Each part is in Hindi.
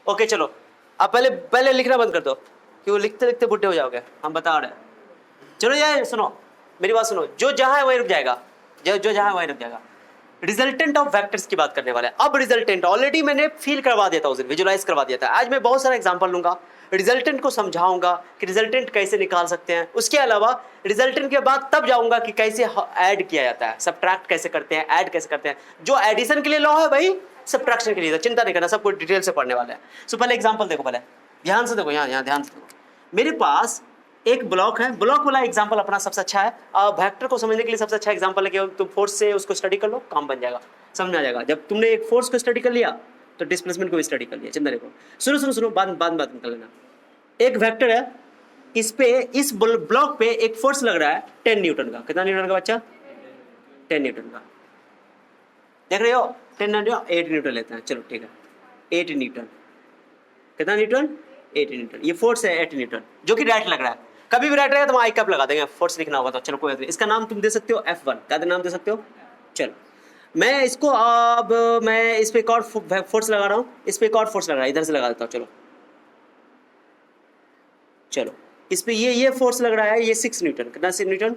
ओके चलो, अब पहले पहले लिखना बंद कर दो, कि वो लिखते लिखते बुढ़े हो जाओगे, हम बता रहे हैं। चलो यार सुनो, मेरी बात सुनो, जो जहां है वहीं रुक जाएगा, जो जहां है वहीं रुक जाएगा। रिजल्टेंट ऑफ वेक्टर्स की बात करने वाले हैं। अब रिजल्टेंट ऑलरेडी मैंने फील करवा दिया था उस दिन, विजुलाइज करवा दिया था। आज मैं बहुत सारा एग्जांपल लूंगा, रिजल्टेंट को समझाऊंगा कि रिजल्टेंट कैसे निकाल सकते हैं। उसके अलावा रिजल्टेंट के बाद तब जाऊंगा कि कैसे ऐड किया जाता है, सब्ट्रैक्ट कैसे करते हैं, ऐड कैसे करते हैं। जो एडिशन के लिए लॉ है भाई सब्ट्रैक्शन के लिए, तो चिंता नहीं करना, सब कुछ डिटेल से पढ़ने वाले हैं। सो पहले एग्जाम्पल देखो, पहले ध्यान से देखो, यहाँ ध्यान से देखो। मेरे पास एक ब्लॉक है, ब्लॉक वाला एग्जांपल अपना सबसे अच्छा है। वेक्टर को समझने के लिए सबसे अच्छा एग्जांपल है कि तुम फोर्स से उसको स्टडी कर लो, काम बन जाएगा, समझ में आ जाएगा। जब तुमने एक फोर्स को स्टडी कर लिया तो डिस्प्लेसमेंट को भी स्टडी कर लिया, चिंता नहीं करो। सुनो सुनो सुनो, बात निकल लेना। एक वेक्टर है, इस पे इस ब्लॉक पे एक फोर्स लग रहा है 10 न्यूटन का। कितना न्यूटन का बच्चा? 10 न्यूटन का। देख रहे हो 10 न्यूटन, 8 न्यूटन लेते हैं, चलो ठीक है 8 न्यूटन। कितना न्यूटन? 8 न्यूटन। ये फोर्स है 8 न्यूटन, जो कि राइट लग रहा है। कभी भी राइट रहेगा तो आई कैप लगा देंगे, फोर्स लिखना होगा तो चलो कोई नहीं। इसका नाम तुम दे सकते हो F1, क्या नाम दे सकते हो? चलो मैं इसको अब मैं इस पे एक और फोर्स लगा रहा हूँ, इस पे एक और फोर्स लगा रहा है, इधर से लगा देता हूँ। चलो चलो इस पे ये फोर्स लग रहा है, ये 6 न्यूटन। कितना 6 न्यूटन?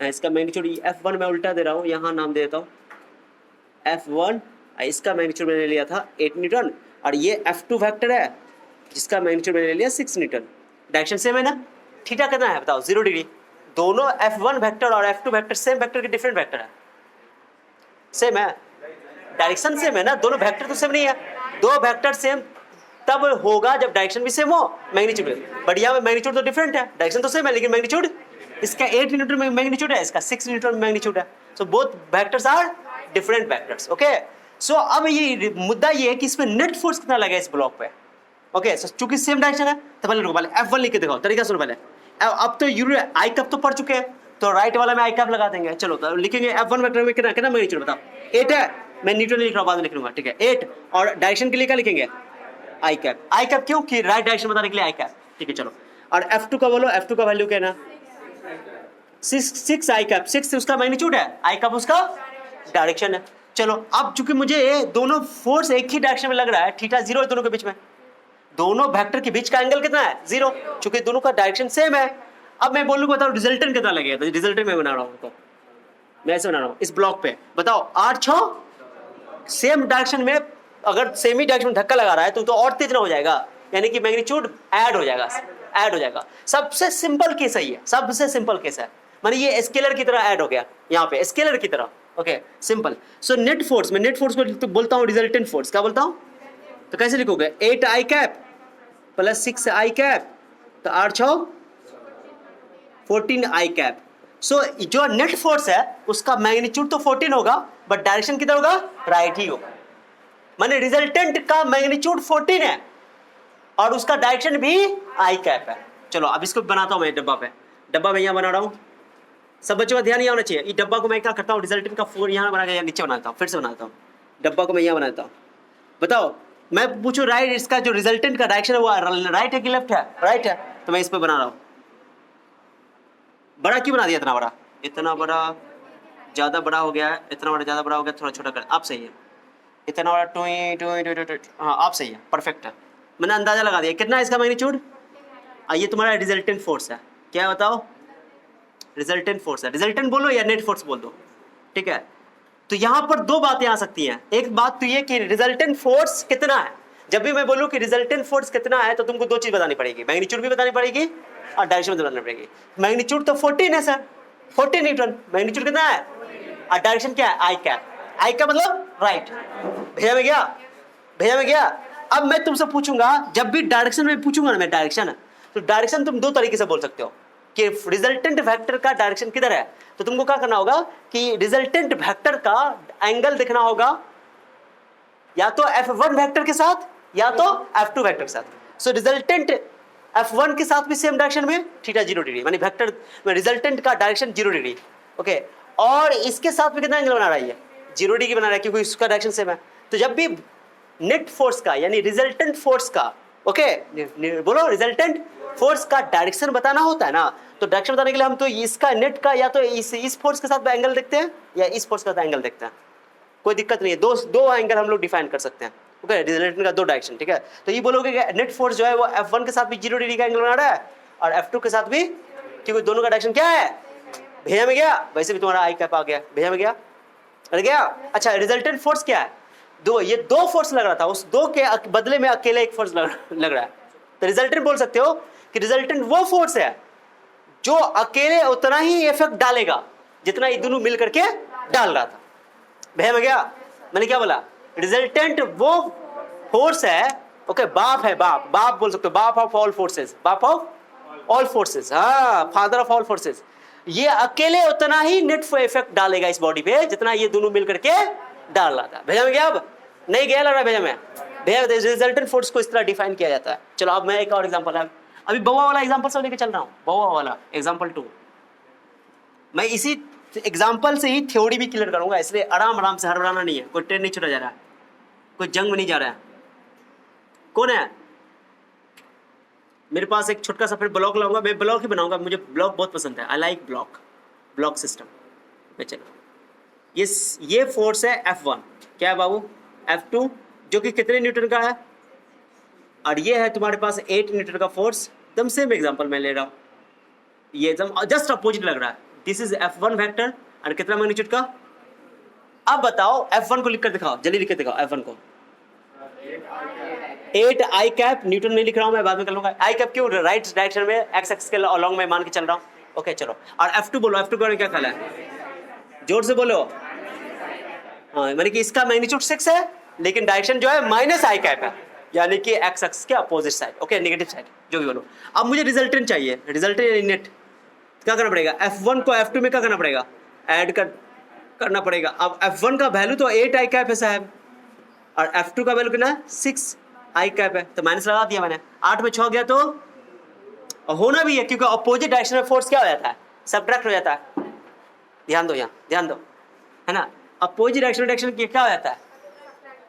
इसका मैग्नीट्यूड F1 मैं उल्टा दे रहा हूँ, यहाँ नाम दे देता हूँ F1। इसका मैग्नीट्यूड मैंने लिया था 8 न्यूटन, और ये F2 वेक्टर है जिसका मैग्नीट्यूड मैंने लिया 6 न्यूटन। डायरेक्शन सेम है ना? थीटा कितना है बताओ? 0 डिग्री। दोनों F1 वेक्टर और F2 वेक्टर सेम वेक्टर के डिफरेंट वेक्टर है, सेम है, डायरेक्शन सेम है ना, दोनों वेक्टर तो सेम नहीं है। दो वेक्टर सेम तब होगा जब डायरेक्शन भी सेम हो, मैग्नीट्यूड। बढ़िया में मैग्नीट्यूड तो डिफरेंट है, डायरेक्शन तो सेम है लेकिन मैग्नीट्यूड, इसका 8 न्यूटन में मैग्नीट्यूड है, इसका 6 न्यूटन में मैग्नीट्यूड है। So both vectors are different vectors. Okay so अब ये मुद्दा ये है कि इसमें नेट फोर्स कितना लगा इस ब्लॉक पे। ओके सो चूंकि सेम डायरेक्शन है तो पहले रुको, पहले F1 लिख के दिखाओ, तरीका सुनो पहले। अब तो यूरो आई कप तो पढ़ चुके हैं, तो राइट वाला में आई कैप लगा देंगे। चलो तो लिखेंगे F1 वेक्टर में कितना कितना मैग्नीट्यूड बताओ? 8 है, मैं न्यूटन लिख रहा हूँ, बाद में लिख लूंगा, ठीक है 8। और डायरेक्शन के लिए क्या लिखेंगे? आई कैप। आई कैप क्यों? कि राइट डायरेक्शन बताने के लिए आई कैप, ठीक है चलो। और F2 का बोलो, F2 का वैल्यू क्या है ना? 6 आई कैप, 6 उसका मैग्नीट्यूड है, आई कैप उसका डायरेक्शन है। चलो अब चूंकि मुझे दोनों फोर्स एक ही डायरेक्शन में लग रहा है, थीटा 0 है दोनों के बीच में, दोनों वेक्टर के बीच का एंगल कितना है? 0, चूंकि दोनों का डायरेक्शन सेम है। अब मैं बोलूँ बताओ रिजल्टेंट कितना लगेगा? तो रिजल्टेंट मैं बना रहा हूँ, तो मैं ऐसे बना रहा हूँ इस ब्लॉक पे, बताओ 8 6 सेम डायरेक्शन में, अगर सेम ही डायरेक्शन में धक्का लगा रहा है तो और तेज ना हो जाएगा, यानी कि मैग्नीट्यूड ऐड हो जाएगा, ऐड हो जाएगा। सबसे सिंपल केस है ये, सबसे सिंपल केस है, माने ये स्केलर की तरह ऐड हो गया यहाँ पे, स्केलर की तरह। Okay simple. So net force, मैं नेट फोर्स को तो बोलता हूँ रिजल्टेंट फोर्स, क्या बोलता हूँ? तो कैसे लिखोगे? 8 आई कैप प्लस 6 आई कैप, तो 8 6 14 आई कैप। सो जो नेट फोर्स है उसका मैग्नीट्यूड तो 14 होगा, बट डायरेक्शन किधर होगा? राइट ही होगा। माने रिजल्टेंट का मैग्नीट्यूड 14 है और उसका डायरेक्शन भी आई कैप है। चलो अब इसको बनाता हूं मैं डब्बा पे, डब्बा में यहाँ बना रहा हूँ, सब बच्चों का ध्यान यहाँ होना चाहिए। इस डब्बा को मैं क्या करता हूँ, रिजल्टेंट का फोर यहाँ बना के नीचे बनाता हूँ, फिर से बनाता हूँ, डब्बा को मैं यहाँ बनाता हूँ। बताओ मैं पूछूं राइट, इसका जो रिजल्टेंट का डायरेक्शन है वो राइट है कि लेफ्ट है? राइट है, तो मैं इस पे बना रहा हूँ। बड़ा क्यों बना दिया? इतना बड़ा, इतना बड़ा ज्यादा बड़ा हो गया है, इतना बड़ा ज्यादा बड़ा हो गया, थोड़ा छोटा कर, आप सही है। इतना बड़ा टोई टोई टोई टोई, हाँ आप सही है, परफेक्ट है। मैंने अंदाजा लगा दिया कितना है इसका मैग्नीट्यूड। ये तुम्हारा रिजल्टेंट फोर्स है, क्या बताओ? रिजल्टेंट फोर्स है। रिजल्टेंट बोलो या नेट फोर्स बोल दो, ठीक है। तो यहां पर दो बातें आ सकती हैं। एक बात तो ये कि रिजल्टेंट फोर्स कितना है। जब भी मैं बोलूं कि रिजल्टेंट फोर्स कितना है तो तुमको दो चीज बतानी पड़ेगी, मैग्नीट्यूड भी बतानी पड़ेगी और डायरेक्शन भी बतानी पड़ेगी। मैग्नीट्यूड तो 14 है सर, 14 न्यूटन। मैग्नीट्यूड कितना है और डायरेक्शन क्या है? आई कैप। आई का मतलब राइट। भेजा में गया, भेजा में गया। अब मैं तुमसे पूछूंगा, जब भी डायरेक्शन में पूछूंगा ना मैं डायरेक्शन, तो डायरेक्शन तुम दो तरीके से बोल सकते हो कि रिजल्टेंट वेक्टर का डायरेक्शन किधर है। तो तुमको क्या करना होगा कि रिजल्टेंट वेक्टर का एंगल देखना होगा या तो F1 वेक्टर के साथ या तो F2 वेक्टर के साथ। सो रिजल्टेंट F1 के साथ भी सेम डायरेक्शन में थीटा 0 डिग्री, मानी वेक्टर में रिजल्टेंट का डायरेक्शन 0 डिग्री। ओके, और इसके साथ भी कितना एंगल बना रहा है? 0 डिग्री बना रहा है क्योंकि इसका डायरेक्शन सेम है। तो जब भी नेट फोर्स का यानी रिजल्टेंट फोर्स का, ओके बोलो, रिजल्टेंट फोर्स का डायरेक्शन बताना होता है ना, तो डायरेक्शन बताने के लिए हम तो इसका नेट का या तो इस फोर्स के साथ एंगल देखते हैं या इस फोर्स के साथ एंगल देखते हैं, कोई दिक्कत नहीं है। दो एंगल हम लोग डिफाइन कर सकते हैं। ओके, रिजल्टेंट का 2 डायरेक्शन, ठीक है। तो ये बोलोगे कि नेट फोर्स जो है वो F1 के साथ भी 0 डिग्री का एंगल बना रहा है और F2 के साथ भी, क्योंकि दोनों का डायरेक्शन क्या है, भैया में गया, वैसे भी तुम्हारा आई कैप आ गया, भैया में गया, अरे गया। अच्छा, रिजल्टेंट फोर्स क्या है, ये 2 फोर्स लग रहा था, उस 2 के बदले में अकेले 1 फोर्स लग रहा है। तो रिजल्टेंट बोल सकते हो कि रिजल्टेंट वो फोर्स है जो अकेले उतना ही इफेक्ट डालेगा जितना ये दोनों मिल करके डाल रहा था। भैया में गया, मैंने क्या बोला, रिजल्टेंट वो फोर्स है, ओके, बाप है, बाप बोल सकते हो, बाप ऑफ ऑल फोर्सेस, बाप ऑफ ऑल फोर्सेस, हाँ, फादर ऑफ ऑल फोर्सेस। ये अकेले उतना ही नेट इफेक्ट डालेगा इस बॉडी पे जितना ये दोनों मिल करके डाल रहा था। भैया में गया, अब नहीं गया लग रहा है भैया में, भैया रिजल्टेंट फोर्स को इस तरह डिफाइन किया जाता है। चलो अब मैं एक और एग्जांपल है, अभी बउआ वाला एग्जांपल से लेके चल रहा हूँ, बउआ वाला एग्जांपल 2। मैं इसी एग्जांपल से ही थ्योरी भी क्लियर करूंगा, इसलिए आराम से, हड़बड़ाना नहीं है, कोई ट्रेन नहीं छुड़ा जा रहा है, कोई जंग में नहीं जा रहा है। कौन है मेरे पास, एक छोटा सा फिर ब्लॉक लाऊंगा, मैं ब्लॉक ही बनाऊंगा, मुझे ब्लॉक बहुत पसंद है, आई लाइक ब्लॉक सिस्टम। चलो, ये फोर्स है F1, क्या है बाबू, F2 जो कि कितने न्यूटन का है, और ये है तुम्हारे पास 8 न्यूटन का फोर्स। एकदम सेम एग्जांपल मैं ले रहा हूँ, ये एकदम जस्ट अपोजिट लग रहा है। दिस इज F1 वेक्टर और कितना मैग्नीट्यूड का। अब बताओ F1 को लिख कर दिखाओ, जल्दी लिख कर दिखाओ F1 को। 8 आई कैप, न्यूटन नहीं लिख रहा हूं मैं, बाद में कर लूंगा। आई कैप क्यों, राइट डायरेक्शन में, एक्स एक्सिस के अलॉन्ग में मान के चल रहा हूं। ओके चलो, और F2 बोलो, F2 का क्या ख्याल है, जोर से बोलो। हाँ, माने कि इसका मैग्नीट्यूड 6 है, लेकिन डायरेक्शन जो है माइनस आई कैप है, यानी कि एक्स एक्सिस के opposite side, okay, negative side, जो भी बोलो। अब मुझे रिजल्टेंट चाहिए, रिजल्टेंट यानी नेट, क्या करना पड़ेगा, F1 को F2 में क्या करना पड़ेगा, ऐड करना पड़ेगा। अब F1 का वैल्यू तो 8 आई कैप है साहब, और F2 का वैल्यू कितना है, 6 आई कैप है, तो माइनस लगा दिया मैंने, 8 में 6 गया तो होना भी है, क्योंकि अपोजिट डायरेक्शन में फोर्स क्या हो जाता है, सब्ट्रैक्ट हो जाता है। ध्यान दो, यहाँ ध्यान दो, है ना, अपोजिट डायरेक्शन क्या हो जाता है,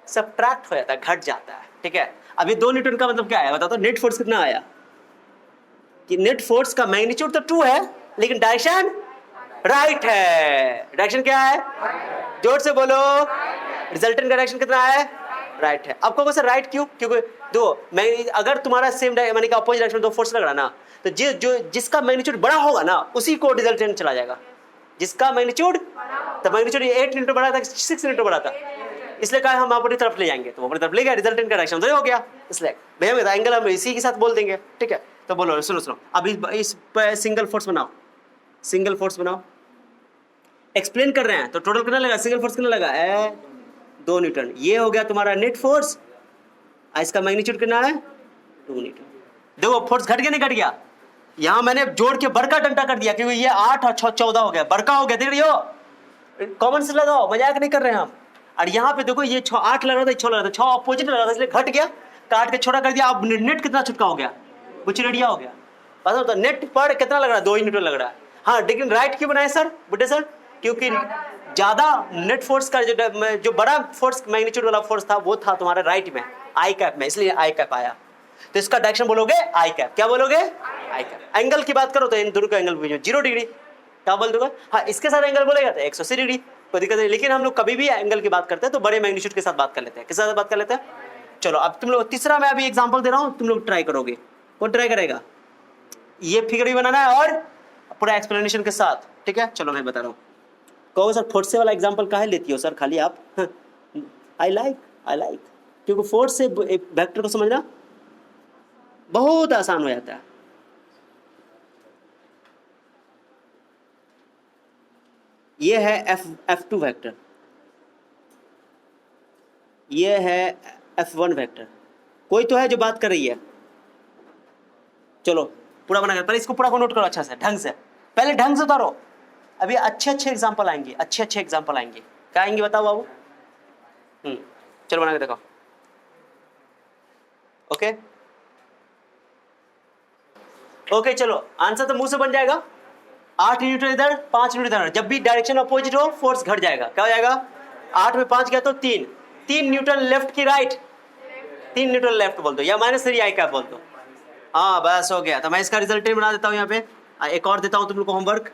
सब्ट्रैक्ट हो जाता है, घट जाता है, ठीक है। अब ये 2 न्यूटन का मतलब क्या है, बताओ तो, नेट फोर्स कितना आया, कि नेट फोर्स का मैग्नीट्यूड तो 2 है, लेकिन डायरेक्शन राइट है, डायरेक्शन क्या है, जोर से बोलो, रिजल्टेंट का डायरेक्शन कितना है, राइट है। अब कहोगे सर राइट क्यों, क्योंकि दो मैं अगर तुम्हारा सेम माने कि अपोजिट डायरेक्शन में 2 फोर्स लग रहा ना, तो जिसका मैग्नीट्यूड बड़ा होगा ना उसी को रिजल्टेंट चला जाएगा, जिसका मैग्नीट्यूड, तो मैग्नीट्यूड 8 न्यूटन बड़ा था, 6 न्यूटन बड़ा था, इसलिए कहा हम अपनी तरफ ले जाएंगे, तो अपनी तरफ ले गया, रिजल्टेंट का डायरेक्शन तो हो गया, इसलिए भैया मेरा एंगल हम इसी के साथ बोल देंगे, ठीक है। तो बोलो, सुनो अब इस सिंगल फोर्स बनाओ, सिंगल फोर्स बनाओ, एक्सप्लेन कर रहे हैं, तो टोटल कितना लगा, सिंगल फोर्स कितना लगा, 2 न्यूटन, ये हो गया तुम्हारा नेट फोर्स, इसका मैग्नीट्यूड कितना है, 2 न्यूटन। देखो फोर्स घट गया नहीं घट गया, यहां मैंने जोड़ के बड़का डंडा कर दिया, क्योंकि ये 8 और 6 14 हो गया, बड़का हो गया, देख रही हो, कॉमन से लगाओ, मजाक नहीं कर रहे हैं हम। और यहाँ पे देखो ये 8 लग रहा था, 6 लग रहा था, 6 अपोजिट लग रहा था, इसलिए घट गया, काट के छोटा कर दिया। अब नेट कितना छुटका हो गया, कुछ रेडिया हो गया, पता तो नेट पर कितना लग रहा है, 2 ही न्यूटन लग रहा है। हाँ, लेकिन राइट क्यों बनाए सर, बुड्ढे सर, क्योंकि ज्यादा नेट फोर्स का जो बड़ा फोर्स मैग्नीट्यूड वाला फोर्स था वो था तुम्हारे राइट में, आई कैप में, इसलिए आई कैप आया। तो इसका डायरेक्शन बोलोगे आई कैप, क्या बोलोगे, आई कैप। एंगल की बात करो तो इन दोनों का एंगल 0 डिग्री, क्या बोल दोगे, हाँ इसके साथ एंगल बोलेगा तो 180 डिग्री, कोई दिक्कत नहीं। लेकिन हम लोग कभी भी एंगल की बात करते हैं तो बड़े मैग्नीट्यूड के साथ बात कर लेते हैं, किसके साथ बात कर लेते हैं। चलो अब तुम लोग तीसरा मैं अभी एग्जांपल दे रहा हूँ, तुम लोग ट्राई करोगे, कौन ट्राई करेगा, ये फिगर भी बनाना है और पूरा एक्सप्लेनेशन के साथ, ठीक है। चलो मैं बता रहा हूँ, कहो सर फोर्स से वाला एग्जांपल काहे लेती हो सर खाली आप, आई लाइक, क्योंकि फोर्स से वेक्टर को समझना बहुत आसान हो जाता है। ये है F2 वेक्टर, ये है F1 वेक्टर, कोई तो है जो बात कर रही है। चलो पूरा बना कर, पहले इसको पूरा को नोट करो अच्छा से, ढंग से, पहले ढंग से उतारो, अभी अच्छे एग्जांपल आएंगे, अच्छे एग्जांपल आएंगे, क्या आएंगे बताओ बाबू। चलो बना के देखो, ओके चलो आंसर तो मुंह से बन जाएगा, 8 न्यूटन इधर, 5 न्यूटन इधर, जब भी डायरेक्शन अपोजिट हो फोर्स घट जाएगा, क्या हो जाएगा, 8 में 5 गया तो 3 न्यूटन लेफ्ट की राइट, 3 न्यूटन लेफ्ट बोल दो, या -3 आई कैप बोल दो, हाँ बस हो गया। तो मैं इसका रिजल्टेंट बना देता हूँ, यहाँ पे एक और देता हूँ तुम लोग को होमवर्क,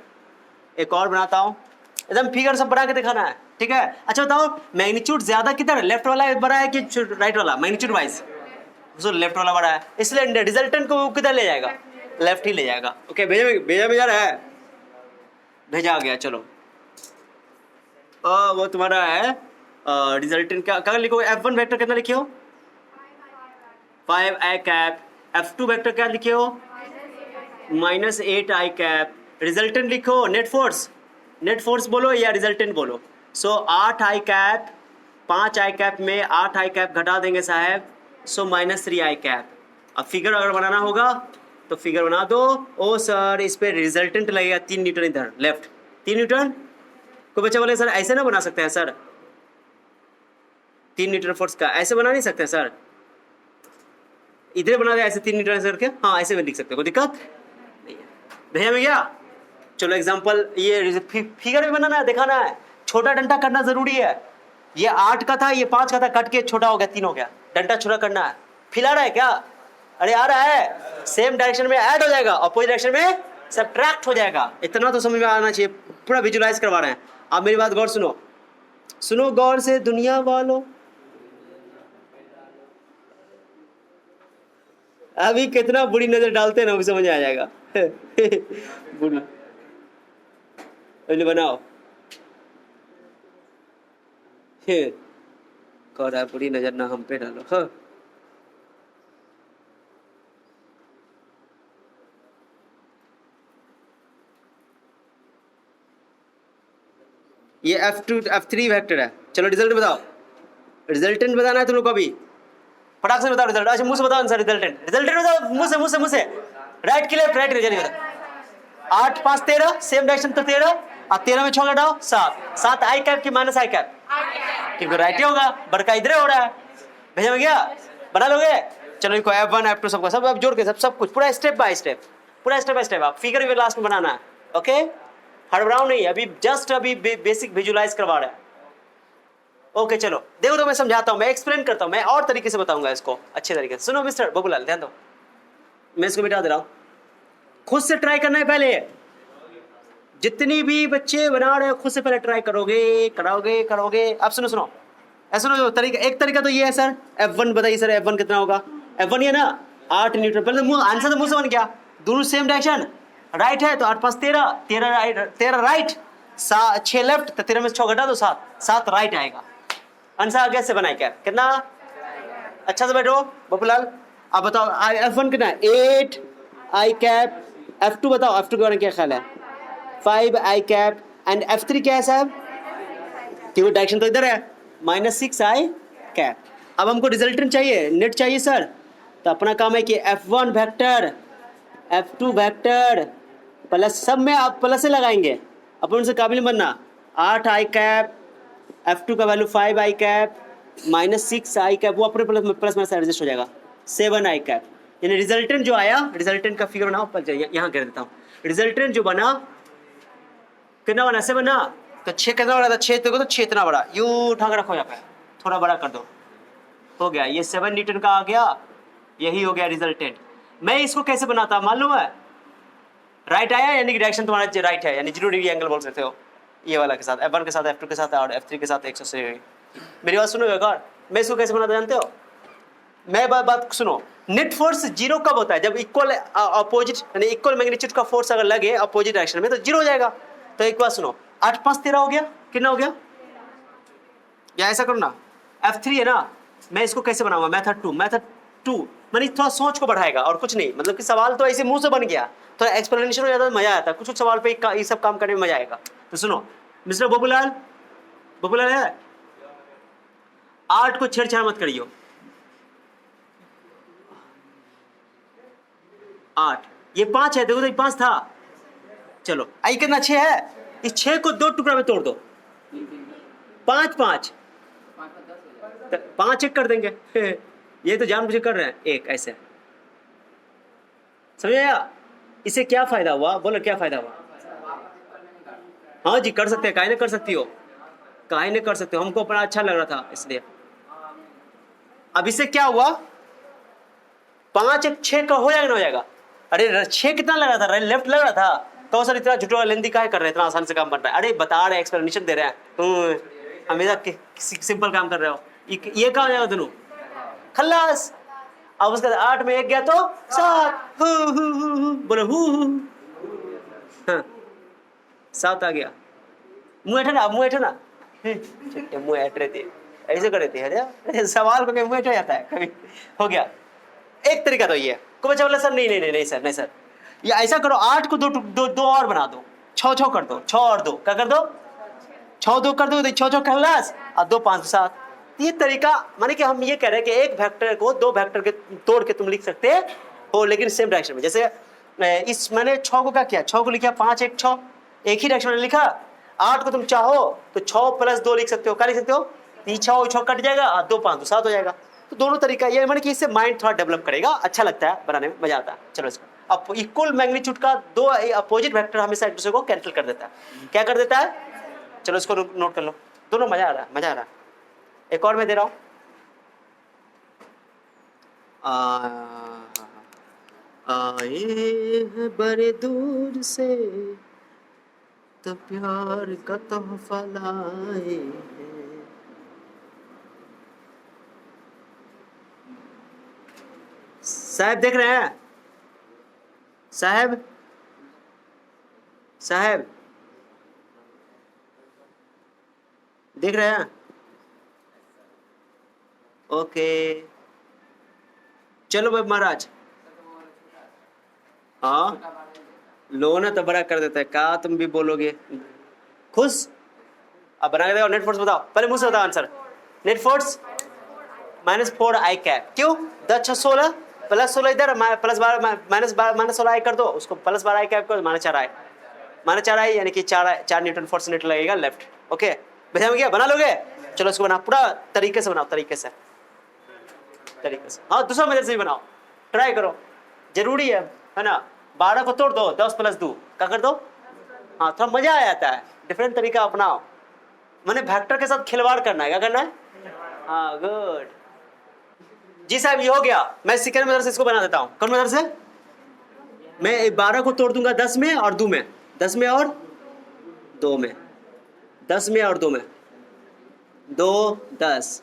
एक और बनाता हूँ, एकदम फिगर सब बना के दिखाना है। ठीक है। अच्छा बताओ मैग्नीट्यूड ज्यादा किधर है, लेफ्ट वाला बड़ा है कि राइट वाला, मैग्नीट्यूड वाइज सो लेफ्ट वाला बड़ा है, इसलिए रिजल्टेंट को किधर ले जाएगा, लेफ्ट ही ले जाएगा। ओके भेजा भेजा भेजा रहा है, भेजा गया। चलो वो तुम्हारा है रिजल्टेंट क्या लिखो, F1 वेक्टर कितना लिखे हो 5 i कैप, F2 वेक्टर क्या लिखे हो -8 i कैप, रिजल्टेंट लिखो नेट फोर्स बोलो या रिजल्टेंट बोलो। सो 8 i कैप, 5 i कैप में 8 i कैप घटा देंगे साहब, सो -3 i कैप। अब फिगर अगर बनाना होगा तो फिगर बना दो। ओ सर इस पे रिजल्टेंट लगेगा 3 न्यूटन इधर लेफ्ट, 3 न्यूटन को बच्चे बोले सर ऐसे ना बना सकते हैं सर, 3 न्यूटन फोर्स का ऐसे बना नहीं सकते सर, इधर बना दे ऐसे 3 न्यूटन करके, हाँ ऐसे भी लिख सकते हो, कोई दिक्कत नहीं है। भैया भैया चलो एग्जांपल, ये फिगर भी बनाना है, दिखाना है, छोटा डंडा करना जरूरी है। ये 8 का था, ये 5 का था, कट के छोटा हो गया, 3 हो गया, डंडा छोटा करना है। फिल आ रहा है क्या, अरे आ रहा है, सेम डायरेक्शन में ऐड हो जाएगा, अपोजिट डायरेक्शन में सब्ट्रैक्ट हो जाएगा, इतना तो समझ में आना चाहिए। पूरा विजुलाइज करवा रहे हैं। आप मेरी बात गौर सुनो, सुनो गौर से दुनिया वालों, अभी कितना बुरी नजर डालते हैं ना, अभी समझ आ जाएगा। बुरी बनाओ कह रहा है बुरी नजर ना हम पे डालो। हाँ ये F2 F3 वेक्टर है। चलो रिजल्ट बताओ, रिजल्टेंट बताना है तुम लोग को अभी, फटाक से बताओ रिजल्ट। अच्छा मुंह से बताओ आंसर, रिजल्टेंट रिजल्टेंट बताओ, मुंह से राइट के लिए राइट चलिए बताओ। 8 5 13 सेम डायरेक्शन तो 13, और 13 में 6 घटाओ 7 आई कैप की माइनस आई कैप, क्योंकि राइट ही होगा, बड़का इधर हो रहा है। भेजा में गया, बना लोगे। चलो इनको F1 F2 सबको सब आप जोड़ के सब कुछ पूरा स्टेप बाय स्टेप, पूरा स्टेप बाय स्टेप आप फिगर भी लास्ट में बनाना है। ओके हड़बड़ाओ नहीं, अभी जस्ट अभी बेसिक विजुलाइज करवा रहा है। ओके चलो देखो, तो मैं समझाता हूँ, मैं एक्सप्लेन करता हूँ, मैं और तरीके से बताऊंगा इसको अच्छे तरीके से। सुनो मिस्टर बबूलाल ध्यान दो, मैं इसको मिटा दे रहा हूँ, खुद से ट्राई करना है पहले। जितनी भी बच्चे बना रहे हो खुद से पहले ट्राई करोगे। अब सुनो ऐसा सुनो, तरीका एक तरीका तो ये है सर, F1 बताइए सर, F1 कितना होगा, F1 ये ना 8 न्यूटन। पहले आंसर तो मुंह से बन गया, दोनों सेम डायरेक्शन राइट है, तो 8 5 13 राइट, 6 लेफ्ट, तो 13 में 6 घटा दो 7 राइट आएगा। आंसर आगे से बनाए क्या, कितना अच्छा से बैठो बबूलाल। अब बताओ F1 कितना है 8 आई कैप, F2 बताओ, F2 के बारे में क्या ख्याल है 5 आई कैप, एंड F3 क्या है साहब, क्योंकि डायरेक्शन तो इधर है -6 आई कैप। अब हमको रिजल्टेंट चाहिए, नेट चाहिए सर, तो अपना काम है कि F1 vector F2 vector plus, सब में आप प्लस से लगाएंगे, अपन उनसे काबिल बनना। 8 आई कैप, F2 का वैल्यू 5 आई कैप, -6 आई कैप, वो अपने प्लस में से एडजस्ट हो जाएगा 7 आई कैप। यानी रिजल्टेंट जो आया, रिजल्टेंट का फिगर बनाओ, यहाँ कर देता हूँ, रिजल्टेंट जो बना कितना बना, 7 ना, तो 6 कितना बड़ा था, 6 देखो तो 6 इतना बड़ा, यूं उठा के रखो यहाँ पे, थोड़ा बड़ा कर दो, हो गया, ये 7 न्यूटन का आ गया, यही हो गया रिजल्टेंट। मैं इसको कैसे बनाता मालूम है, राइट आया यानी कि डायरेक्शन तुम्हारा राइट है, यानी 0 डिग्री एंगल बोल सकते हो, ये वाला के साथ, F1 के साथ, F2 के साथ और F3 के साथ 180 डिग्री। मेरी बात सुनो एक और, मैं इसको कैसे बनाता जानते हो, मैं बात सुनो, नेट फोर्स 0 कब होता है, जब इक्वल अपोजिट यानी इक्वल मैग्नीट्यूड का फोर्स अगर लगे अपोजिट डायरेक्शन में तो 0 हो जाएगा। तो एक बात सुनो, 8 5 13 हो गया, कितना हो गया, या ऐसा करो ना, F3 है ना, मैं इसको कैसे बनाऊंगा, मेथड 2 मानी थोड़ा सोच को बढ़ाएगा और कुछ नहीं, मतलब कि सवाल तो ऐसे मुंह से बन गया, थोड़ा एक्सप्लेनेशन हो जाता है, मजा आता है, कुछ सवाल पे ये सब काम करने में मजा आएगा। तो सुनो मिस्टर बबूलाल है, 8 को छेड़छाड़ मत करियो, 8 ये 5 है, देखो तो ये 5 था, चलो आई कितना 6 है, इस 6 को 2 टुकड़ा में तोड़ दो, 5 5 5 एक कर देंगे। ये तो जानबूझ कर रहे हैं, एक ऐसे, समझ आया, इससे क्या फायदा हुआ, बोलो क्या फायदा हुआ। हाँ जी कर सकते हैं, काहे नहीं कर सकती हो, काहे नहीं कर सकते हो, हमको अपना अच्छा लग रहा था इसलिए। अब इससे क्या हुआ, 5 एक 6 का हो जाएगा ना, हो जाएगा। अरे 6 कितना लग रहा था, लेफ्ट लग रहा था, तो सर इतना झूठा लेंदी काहे कर रहे हैं, इतना आसान से काम बन रहा है, अरे बता रहे एक्सप्लेनेशन दे रहे हैं, हमेशा सिंपल काम कर रहे हो। ये कहाँ जाएगा दोनों, खल्लास। अब उसके बाद 8 में 1 गया तो 7, बोले हाँ 7 आ गया। मुँह ऐठा ना, मुँह ऐठा ना, मुँह ऐठ रहे थे, ऐसे कर रहे थे। अरे सवाल को मुँह ऐठा जाता है कभी, हो गया। एक तरीका तो ये है। को बच्चा बोला सर नहीं सर, नहीं सर, ये ऐसा करो 8 को दो और बना दो, 6 कर दो, 6 और 2 क्या कर दो, 6 2 कर दो, 6 खल्लास, और 2 5 7। ये तरीका माने कि हम ये कह रहे हैं कि एक वेक्टर को 2 वेक्टर के तोड़ के तुम लिख सकते हो, लेकिन सेम डायरेक्शन में। जैसे इस मैंने 6 को क्या किया, 6 को लिखा 5 1 6, एक ही डायरेक्शन में लिखा। 8 को तुम चाहो तो 6 + 2 लिख सकते हो, क्या लिख सकते हो, 3 6 कट जाएगा, 2 5 7 हो जाएगा। तो दोनों तरीका ये माने कि इससे माइंड थोड़ा डेवलप करेगा, अच्छा लगता है बनाने में, मजा आता है। चलो इसको अब इक्वल मैग्नीट्यूड का 2 अपोजिट वेक्टर हमेशा एक दूसरे को कैंसिल कर देता है। क्या कर देता है, चलो इसको नोट कर लो, दोनों मजा आ रहा है, मजा आ रहा है। एक और मैं दे रहा हूं, आए हैं बड़े दूर से तो प्यार का तोहफा लाए हैं। साहब देख रहे हैं, साहब साहब देख रहे हैं, ओके चलो भाई महाराज। हाँ लो ना तो बड़ा कर देता है, कहा तुम भी बोलोगे खुश। अब बना के देखो, नेट फोर्स बताओ, पहले मुझसे बताओ आंसर। नेट फोर्स -4 आई कैप, क्यों 10 16 +16 इधर, -12 आई कर दो, उसको +12 आई कैप कर, -4 आई, -4 आई यानी कि 4 न्यूटन फोर्स न्यूटन लगेगा लेफ्ट। ओके भैया क्या बना लोगे, चलो इसको बना पूरा तरीके से बनाओ, तरीके से। हाँ दूसरा मेथड से भी बनाओ, ट्राई करो, जरूरी है ना। 12 को तोड़ दो, 10 + 2 क्या कर दो, हाँ थोड़ा मजा आ जाता है, डिफरेंट तरीका अपनाओ। मैंने वेक्टर के साथ खिलवाड़ करना है, क्या करना है, हाँ गुड जी साहब। ये हो गया, मैं सेकंड मेथड से इसको बना देता हूँ। कौन मेथड से, मैं 12 को तोड़ दूंगा 10 में और 2 में, 10 में और 2 में, 10 में और 2 में, 2 10,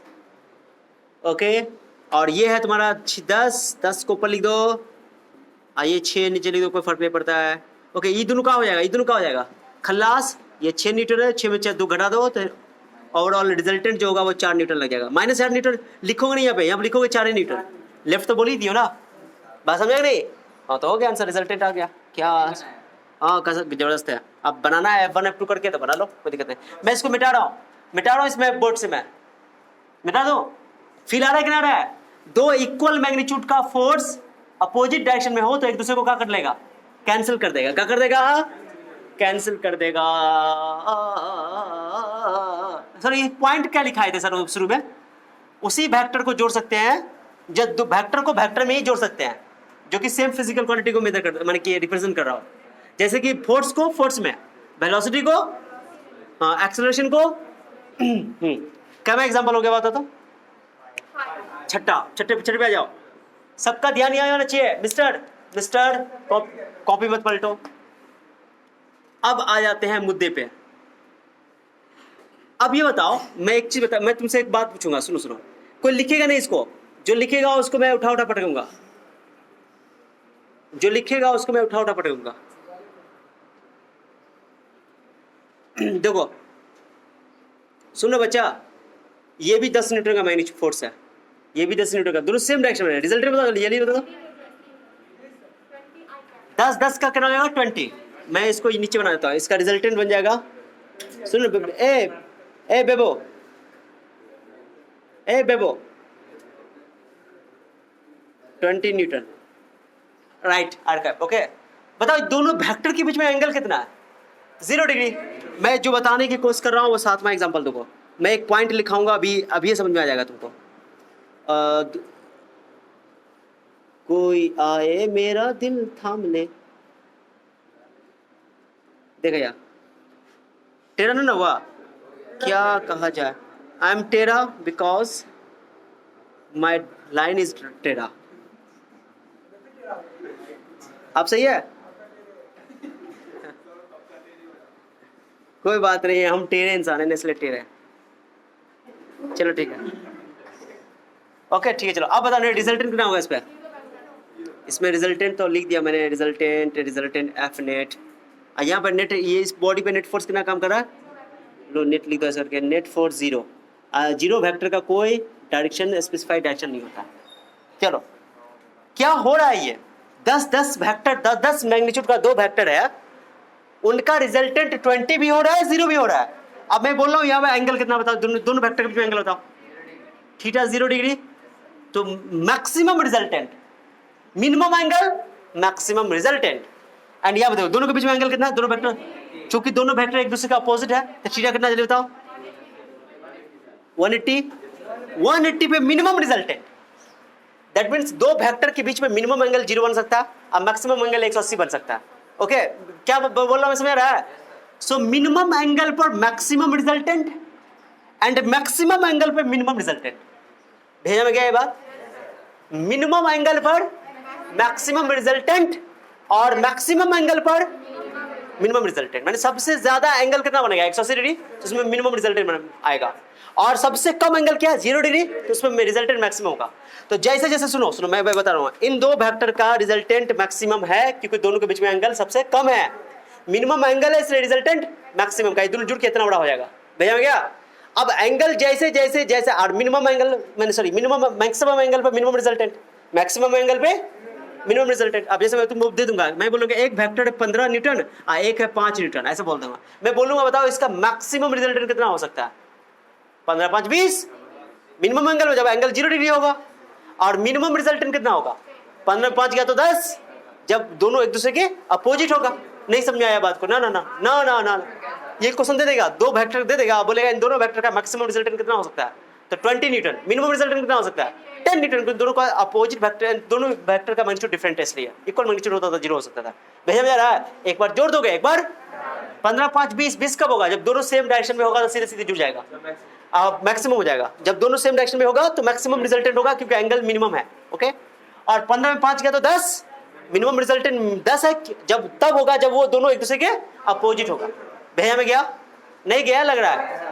ओके। और ये है तुम्हारा 10 को ऊपर लिख दो, ये 6 नीचे लिख दो, कोई फर्क नहीं पड़ता है। ओके ये दोनों का हो जाएगा, ये दोनों का हो जाएगा खल्लास। ये 6 न्यूटन है, 6 में 2 घटा दो तो ओवरऑल रिजल्टेंट जो होगा वो 4 न्यूटन लग जाएगा। -4 न्यूटन लिखोगे नहीं, यहाँ पे लिखोगे 4 न्यूटन, लेफ्ट तो बोल ही दियो ना, बात समझा नहीं। हाँ तो हो गया आंसर, रिजल्टेंट आ गया क्या, हाँ जबरदस्त है। अब बनाना है F1 F2 करके तो बना लो, कोई दिक्कत नहीं। मैं इसको मिटा रहा हूँ इसमें बोर्ड से, मैं मिटा दो, फील आ रहा है कि नहीं आ रहा है। 2 इक्वल मैग्नीट्यूड का फोर्स अपोजिट डायरेक्शन में हो तो एक दूसरे को क्या कर लेगा, कैंसिल कर देगा, क्या कर देगा, कैंसिल कर देगा। सर ये पॉइंट क्या लिखाए थे सर शुरू में, उसी वेक्टर को जोड़ सकते हैं, जब दो वेक्टर को वेक्टर में ही जोड़ सकते हैं जो कि सेम फिजिकल क्वांटिटी को मेजर कर, माने कि रिप्रेजेंट कर रहा हो। जैसे कि फोर्स को फोर्स में, वेलोसिटी को, एक्सेलरेशन को। क्या मैं एग्जांपल हो गया बात तो छठे पे आ जाओ, सबका ध्यान यहाँ होना चाहिए। मिस्टर कॉपी मत पलटो। अब आ जाते हैं मुद्दे पे। अब ये बताओ, मैं एक चीज बता, मैं तुमसे एक बात पूछूंगा, सुनो, कोई लिखेगा नहीं इसको, जो लिखेगा उसको मैं उठा पटकूंगा, जो लिखेगा उसको मैं उठा पटकूंगा। देखो सुनो बच्चा, ये भी 10 न्यूटन का मैग्नीट्यूड फोर्स है, ये भी 10 न्यूटन का, दोनों सेम डायरेक्शन में है। रिजल्ट बता दो, ये नहीं बता दो। 10 का कितना हो जाएगा, 20। मैं इसको नीचे बना देता हूँ, इसका रिजल्टेंट बन जाएगा, सुनो बेबो 20 न्यूटन, राइट आर्कैप। ओके बताओ दोनों वेक्टर के बीच में एंगल कितना है, 0 डिग्री। मैं जो बताने की कोशिश कर रहा हूँ वो 7वां एग्जाम्पल देखो, मैं एक पॉइंट लिखाऊंगा, अभी ये समझ में आ जाएगा तुमको। कोई आए मेरा दिल थाम ले, देखा यार, टेरा ना हुआ, क्या कहा जाए, आई एम टेरा बिकॉज माई लाइन इज टेरा। आप सही है, कोई बात नहीं है, हम टेढ़े इंसान हैं इसलिए टेढ़े हैं। चलो ठीक है, ओके ठीक है। चलो अब बताओ रिजल्टेंट कितना होगा इस पे। इसमें रिजल्टेंट तो लिख दिया मैंने, रिजल्टेंट एफ नेट। यहाँ पर नेट, ये इस बॉडी पे नेट फोर्स कितना काम कर रहा है, लो नेट लिख दो ऐसा करके, net force zero. Zero vector का कोई डायरेक्शन स्पेसिफाइड डायरेक्शन नहीं होता। चलो क्या हो रहा है, ये 10 वेक्टर, 10 मैग्नीट्यूड का 2 वेक्टर है, उनका रिजल्टेंट 20 भी हो रहा है, 0 भी हो रहा है। अब मैं बोल रहा हूँ यहाँ पे एंगल कितना बताओ, दोनों वेक्टर के बीच में एंगल बताओ, थीटा 0 डिग्री। तो maximum resultant, minimum angle, maximum resultant. And यहाँ बताओ दोनों के बीच में एंगल कितना है, दोनों वेक्टर, चूंकि दोनों वेक्टर एक दूसरे का अपोजिट है, तो थीटा कितना जल्दी बताओ, 180 पे minimum resultant. That means 2 vector के बीच में मिनिमम एंगल 0 बन सकता है और मैक्सिमम एंगल 180 बन सकता है। ओके क्या बोल रहा हूँ समझ रहा है। सो मिनिमम एंगल पर maximum resultant and maximum angle पर मिनिमम रिजल्टेंट। भेजा में क्या ये बात, मिनिमम एंगल पर मैक्सिमम रिजल्टेंट और मैक्सिमम एंगल पर मिनिमम रिजल्टेंट। मैंने सबसे ज्यादा एंगल कितना बनेगा 180 डिग्री, तो उसमें मिनिमम रिजल्टेंट आएगा, और सबसे कम एंगल क्या है 0 डिग्री, तो उसमें रिजल्टेंट मैक्सिमम होगा। तो जैसे जैसे सुनो मैं बता रहा हूँ, इन 2 वेक्टर का रिजल्टेंट मैक्सिमम है क्योंकि दोनों के बीच में एंगल सबसे कम है, मिनिमम एंगल है इसलिए रिजल्टेंट मैक्सिमम का, दोनों जुड़ के इतना बड़ा हो जाएगा। भैया क्या, अब एंगल जैसे जैसे जैसे और minimum angle minimum maximum angle पे मिनिमम रिजल्टेंट, मैक्सिमम एंगल पे मिनिमम रिजल्टेंट। अब जैसे मैं तुमको दे दूंगा, मैं बोलूंगा एक वेक्टर है 15 न्यूटन और एक है 5 न्यूटन, ऐसे बोल दूंगा। मैं बोलूंगा बताओ इसका मैक्सिमम रिजल्टेंट कितना हो सकता है, 15 5 20, मिनिमम एंगल में जब एंगल 0 डिग्री होगा, और मिनिमम रिजल्टेंट कितना होगा 15 5 गया तो 10, जब दोनों एक दूसरे के अपोजिट होगा। नहीं समझ आया बात को, ना ना ना ना ना ना, ये क्वेश्चन दे देगा, 2 वेक्टर दे देगा, बोलेगा इन दोनों वेक्टर का मैक्सिमम रिजल्टेंट कितना हो सकता है, तो 20 न्यूटन। मिनिमम रिजल्टेंट कितना हो सकता है 10 न्यूटन, दोनों का अपोजिट वेक्टर, दोनों वेक्टर का मैग्नीट्यूड डिफरेंट है इसलिए इक्वल मैग्नीट्यूड होता था 0 हो सकता था। भैया जा रहा है, एक बार जोड़ दोगे, एक बार 15 5 20, 20 कब होगा जब दोनों सेम डायरेक्शन में होगा, तो सीधे सीधे जुड़ जाएगा, मैक्सिमम हो जाएगा। जब दोनों सेम डायरेक्शन में होगा तो मैक्सिमम रिजल्टेंट होगा क्योंकि एंगल मिनिमम है। ओके, और 15 में 5 गया तो 10, मिनिमम रिजल्टेंट 10 है, जब तब होगा जब वो दोनों एक दूसरे के अपोजिट होगा। भैया में गया, नहीं गया लग रहा है।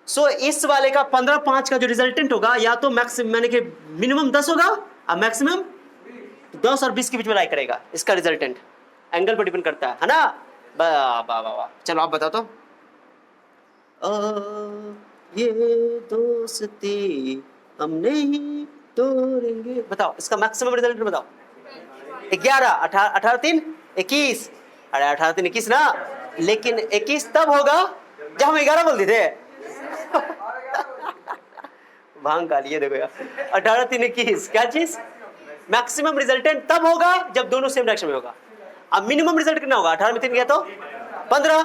सो इस वाले का 15 5 का जो रिजल्टेंट होगा, या तो मैक्सिमम मैंने कि मिनिमम 10 होगा और मैक्सिमम 10 और 20 के बीच में लाई करेगा, इसका रिजल्टेंट एंगल पर डिपेंड करता है ना। वाह, चलो आप बताओ तो, ये दोस्ती हम नहीं तोड़ेंगे, बताओ इसका मैक्सिमम रिजल्टेंट बताओ। 11 18 3 21, अरे 18 3 21 ना, लेकिन 21 तब होगा जब हम 11 बोलते थे भांग का लिए देखो यार, 18 3 21 क्या चीज, मैक्सिमम रिजल्टेंट तब होगा जब दोनों सेम डायरेक्शन में होगा। अब मिनिमम रिजल्ट कितना होगा, 18 में 3 गया तो 15,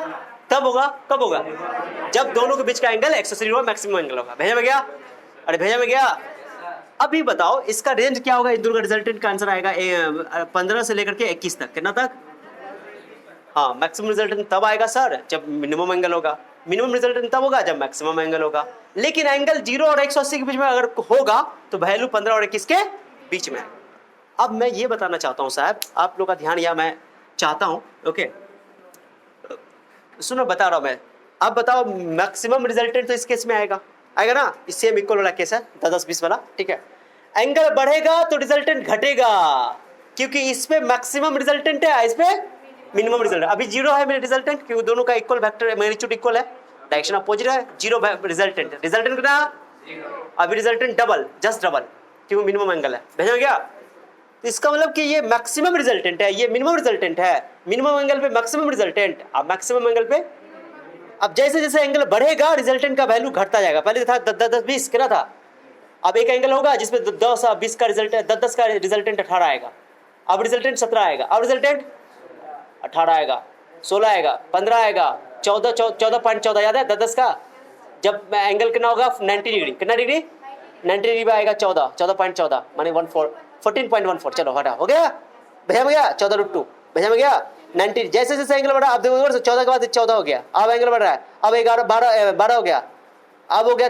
तब होगा कब होगा जब दोनों के बीच का एंगल 180 डिग्री मैक्सिमम एंगल होगा। भेजा में गया, अरे भेजा में गया। अभी बताओ इसका रेंज क्या होगा, इन दोनों का रिजल्टेंट का आंसर आएगा 15 से लेकर के 21 तक, कितना तक, हाँ मैक्सिमम रिजल्टेंट तब आएगा सर जब मिनिमम एंगल होगा, मिनिमम रिजल्टेंट तब होगा जब मैक्सिमम एंगल होगा। लेकिन एंगल 0 और 180 के बीच में अगर होगा तो वैल्यू 15 और 21 के बीच में। अब मैं ये बताना चाहता हूँ साहब, आप लोग का ध्यान या मैं चाहता हूँ, ओके सुनो बता रहा हूँ मैं। अब बताओ मैक्सिमम रिजल्टेंट तो इस केस में आएगा ना, इस सेम इक्वल वाला केस है 10 20 वाला, ठीक है। एंगल बढ़ेगा तो रिजल्टेंट घटेगा क्योंकि इस पे मैक्सिमम रिजल्टेंट है, इस पे मिनिमम रिजल्टेंट। अभी 0 है मेरे रिजल्टेंट क्योंकि दोनों का इक्वल वेक्टर मैग्नीट्यूड इक्वल है, डायरेक्शन अपोजिट है, 0 रिजल्टेंट कितना, अभी रिजल्टेंट डबल, जस्ट डबल क्योंकि मिनिमम एंगल है। भेजा गया, तो इसका मतलब कि ये मैक्सिमम रिजल्टेंट है, ये मिनिमम रिजल्टेंट है, मिनिमम एंगल पे मैक्सिमम रिजल्टेंट, अब मैक्सिमम एंगल पे। अब जैसे जैसे एंगल बढ़ेगा रिजल्टेंट का वैल्यू घटता जाएगा, पहले था 10 20 कितना था, अब एक एंगल होगा जिसमें 10 और 20 का रिजल्ट, 10 का रिजल्टेंट 18 आएगा, अब रिजल्टेंट 17 आएगा, अब रिजल्टेंट 18 आएगा, 16 आएगा, 15 आएगा, 14.14 याद है 10 का, जब एंगल कितना होगा 90 डिग्री, कितना डिग्री 90 डिग्री पे आएगा 14.14 माने 14.14, चलो हटा हो गया, भैया में गया 14√2, भैया में गया 90। जैसे जैसे एंगल बढ़ा, अब देखो 14 के बाद 14 हो गया, अब एंगल बढ़ रहा है, अब 12 हो गया, अब हो गया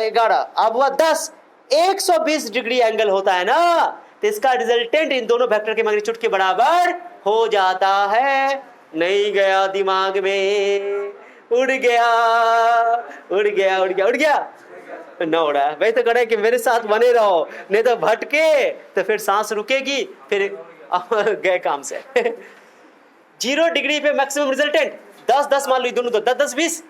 11, अब हुआ 10, 120 डिग्री एंगल होता है ना, तो इसका रिजल्टेंट इन दोनों वेक्टर के मैग्नीट्यूड के बराबर हो जाता है। नहीं गया दिमाग में, उड़ गया उड़ गया उड़ गया उड़ गया, ना हो रहा है वही तो करे कि मेरे साथ बने रहो, नहीं तो भटके तो फिर सांस रुकेगी, फिर गए काम से। 0 डिग्री पे मैक्सिमम रिजल्टेंट 10-10 मान लो, दोनों तो 10-10-20।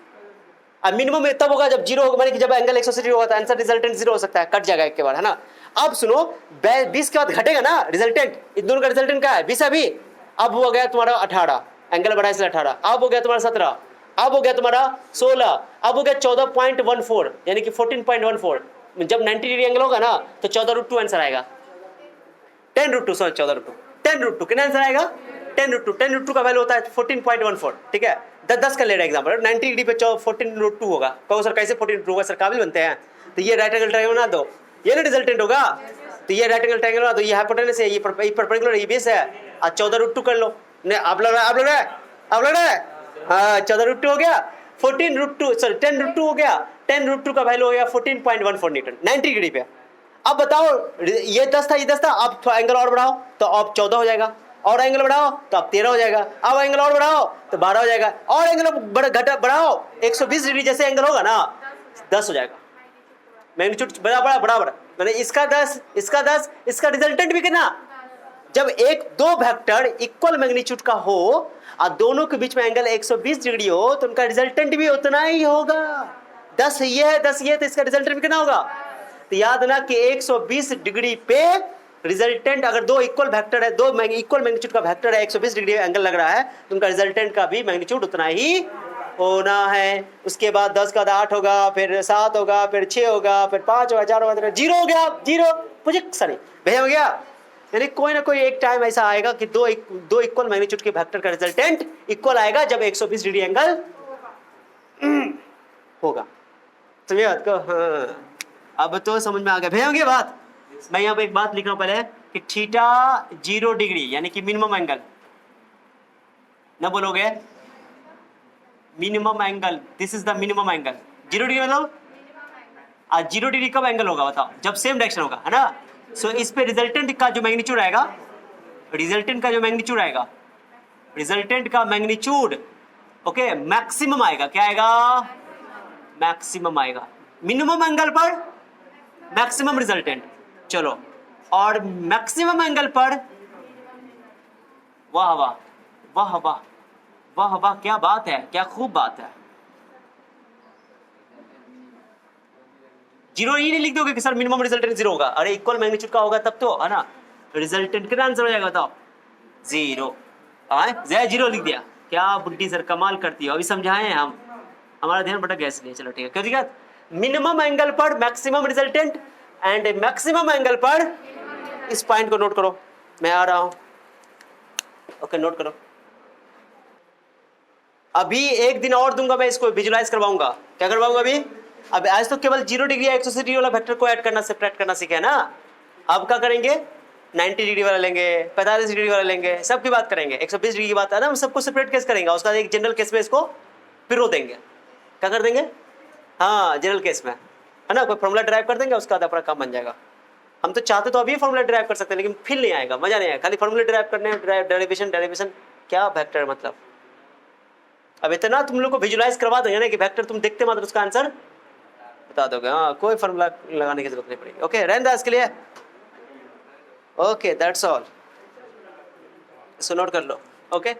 अब मिनिमम तब होगा जब 0 होगा, माने कि जब एंगल 180 होगा तो आंसर रिजल्टेंट 0 हो सकता है, कट जाएगा एक के बाद, है ना। अब सुनो 20 के बाद घटेगा ना रिजल्टेंट, इन दोनों का रिजल्टेंट क्या है 20 अभी, अब हो गया तुम्हारा 18, एंगल बढ़ा इसलिए 18, अब हो गया तुम्हारा 17, अब हो गया तुम्हारा 16, अब हो गया 14.14 यानी कि 14.14। जब 90 डिग्री एंगल होगा ना तो 14√2 आंसर आएगा, 10√2 सॉरी 14√2, 10√2 कितना आंसर आएगा 10√2, 10√2 का वैल्यू होता है 14.14, ठीक है। 10 का ले रहा है एग्जाम्पल, 90 डिग्री पे 14√2 होगा, कहो सर कैसे 14√2 होगा सर, काबिल बनते हैं, तो ये राइट एंगल ट्रायंगल बना दो, ये ना रिजल्टेंट होगा, तो ये राइट एंगल ट्रायंगल बना दो, ये हाइपोटेनस है, ये परपेंडिकुलर, ये बेस है, आज 14√2 कर लो, नहीं आप लग रहा है हाँ 14√2 हो गया, 14√2 सॉरी 10√2 हो गया, 10√2 का वैल्यू हो गया 14.14 न्यूटन 90 डिग्री पे। अब बताओ ये 10 था, ये 10 था, अब थोड़ा एंगल और बढ़ाओ तो अब 14 हो जाएगा, और एंगल बढ़ाओ तो अब 13 हो जाएगा, अब एंगल और बढ़ाओ तो 12 हो जाएगा, और एंगल बढ़ाओ 120 डिग्री जैसे एंगल होगा ना 10 हो जाएगा। मैग्नीट्यूड बराबर मैंने इसका 10 इसका 10 इसका रिजल्टेंट भी कितना, जब दो वेक्टर इक्वल मैग्नीट्यूड का हो और दोनों के बीच में एंगल 120 डिग्री हो तो उनका रिजल्टेंट भी उतना ही होगा। 10 ये है 10 ये, तो इसका रिजल्टेंट भी कितना होगा, तो याद ना कि 120 डिग्री पे रिजल्टेंट, अगर दो इक्वल वेक्टर है, दो इक्वल मैग्नीट्यूड का वेक्टर है, 120 डिग्री एंगल लग रहा है तो उनका रिजल्टेंट का भी मैग्नीट्यूड उतना ही होना है। उसके बाद 10 का 8 होगा, फिर 7 होगा, फिर 6 होगा, फिर 5 होगा, 4 होगा, 0 हो गया, 0 प्रोजेक्ट भैया हो गया। यानी कोई ना कोई एक टाइम ऐसा आएगा कि दो इक्वल मैग्नीट्यूड के वेक्टर का रिजल्टेंट इक्वल आएगा जब 120 डिग्री एंगल होगा। समझे बात को, हाँ अब तो समझ में आ गया भैया होगी बात। मैं यहाँ पे एक बात लिख रहा हूं पहले कि थीटा 0 डिग्री यानी कि मिनिमम एंगल, ना बोलोगे minimum angle, this is the minimum angle 0 degree मतलब 0 डिग्री कब एंगल होगा बताओ, जब सेम डायरेक्शन होगा, है ना। सो इस पे रिजल्टेंट का जो मैग्नीट्यूड आएगा, रिजल्टेंट का मैग्नीट्यूड ओके मैक्सिमम आएगा, क्या आएगा मैक्सिमम आएगा, मिनिमम एंगल पर मैक्सिमम रिजल्टेंट। चलो और मैक्सिमम एंगल पर वाह वाह वाह वाह वाह वाह, क्या बात है, क्या खूब बात है। 0 ही नहीं लिख दोगे कि सर मिनिमम रिजल्टेंट 0 होगा, अरे इक्वल मैग्नीट्यूड का होगा तब तो, है ना। रिजल्टेंट कितना आंसर हो जाएगा बताओ 0, जय 0 लिख दिया, क्या बुड्ढी सर कमाल करती हो, अभी समझाएं हम, हमारा ध्यान भटक गया इसलिए, चलो ठीक है। क्यों दिक्कत, मिनिमम एंगल पर maximum resultant and maximum angle पर, इस पॉइंट को नोट करो, मैं आ रहा हूं, ओके नोट करो। अभी एक दिन और दूंगा मैं, इसको विजुलाइज करवाऊंगा, क्या करवाऊंगा अभी, अब आज तो केवल 0 डिग्री 180 डिग्री वाला वेक्टर को ऐड करना सब्ट्रैक्ट करना सीखे ना, अब क्या करेंगे 90 डिग्री वाला लेंगे, 45 डिग्री वाला लेंगे, सबकी बात करेंगे, 120 डिग्री की बात है ना, हम सबको सेपरेट केस करेंगे, उसका एक जनरल केस में इसको पिरो देंगे, क्या कर देंगे, हाँ जनरल केस में, है ना, कोई फॉर्मूला ड्राइव कर देंगे, उसका बाद अपना काम बन जाएगा। हम तो चाहते तो अभी फॉर्मूला ड्राइव कर सकते हैं, लेकिन फील नहीं आएगा, मजा नहीं आएगा, खाली फॉर्मूला ड्राइव करने, डेरिवेशन क्या वेक्टर मतलब। अब इतना तुम लोग को विजुलाइज करवा देंगे ना कि वेक्टर तुम देखते मात्र उसका आंसर बता दोगे, हाँ कोई फॉर्मूला लगाने की जरूरत नहीं पड़ेगी। ओके रहने इसके लिए, okay that's all, so note कर लो, ओके।